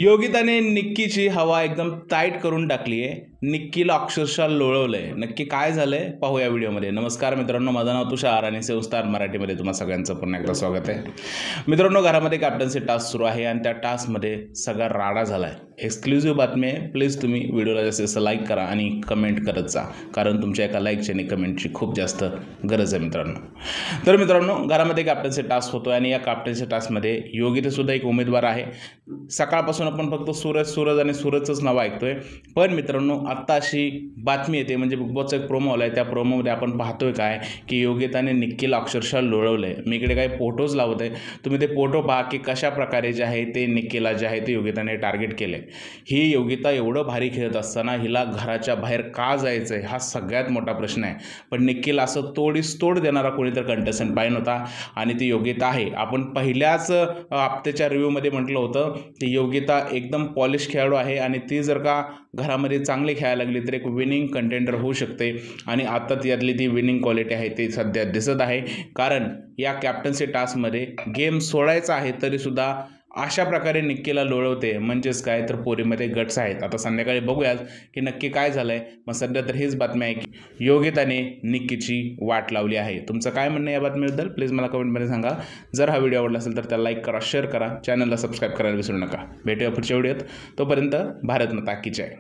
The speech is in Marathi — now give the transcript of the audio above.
योगिताने निक्कीची हवा एकदम टाईट करून टाकली आहे. निक्कीला अक्षरशः लोळवलंय. नक्की काय झालंय पाहूया व्हिडिओमध्ये. नमस्कार मित्रांनो, माझं नाव तुषार आणि सेवस्टार मराठीमध्ये तुम्हा सगळ्यांचं पुन्हा एकदा स्वागत आहे. मित्रांनो, घरामध्ये कॅप्टन्सी टास्क सुरू आहे आणि त्या टास्कमध्ये सगळा राडा झाला आहे. एक्सक्लुझिव्ह बातमी आहे. प्लीज तुम्ही व्हिडिओला जास्त लाईक करा आणि कमेंट करत जा, कारण तुमच्या एका लाईकची आणि कमेंटची खूप जास्त गरज आहे मित्रांनो. तर मित्रांनो, घरामध्ये कॅप्टन्सी टास्क होतो आणि या कॅप्टन्सी टास्कमध्ये योगितासुद्धा एक उमेदवार आहे. सकाळपासून आपण फक्त सूरज आणि सूरजचंच नाव ऐकतोय. पण मित्रांनो, आत्ता अशी बातमी येते, म्हणजे बिग बॉसचा एक प्रोमो आला आहे. त्या प्रोमोमध्ये आपण पाहतोय काय की योगिताने निक्कीला अक्षरशः लोळवलं आहे. मी इकडे काही फोटोज लावत आहे, तुम्ही ते फोटो पहा की कशा प्रकारे जे आहे ते निक्कीला जे आहे ते योगिताने टार्गेट केले. ही योगिता एवढं भारी खेळत असताना हिला घराच्या बाहेर का जायचं आहे हा सगळ्यात मोठा प्रश्न आहे. पण निक्कीला असं तोड देणारा कोणीतरी कंटेस्टंट पाहिजे होता आणि ती योगिता आहे. आपण पहिल्याच हप्त्याच्या रिव्ह्यूमध्ये म्हटलं होतं की योगिता एकदम पॉलिश खेळाडू आहे आणि ती जर का घरामध्ये चांगली खेळायला लागली तर एक विनिंग कंटेंडर होऊ शकते. आणि आता त्यातली ती विनिंग क्वालिटी आहे ती सध्या दिसत आहे. कारण या कॅप्टन्सी टास्कमध्ये गेम सोडायचा आहे तरीसुद्धा अशा प्रकारे निक्कीला लोळवते. म्हणजेच काय तर पोरीमध्ये गट्स आहेत. आता संध्याकाळी बघूयात की नक्की काय झालं आहे. मग सध्या तर हीच बातमी आहे की योगिताने निक्कीची वाट लावली आहे. तुमचं काय म्हणणं आहे या बातमीबद्दल प्लीज मला कमेंटमध्ये सांगा. जर हा व्हिडिओ आवडला असेल तर त्याला लाईक करा, शेअर करा, चॅनलला सबस्क्राईब करायला विसरू नका. भेटूया पुढच्या व्हिडिओत. तोपर्यंत भारत माता की जय.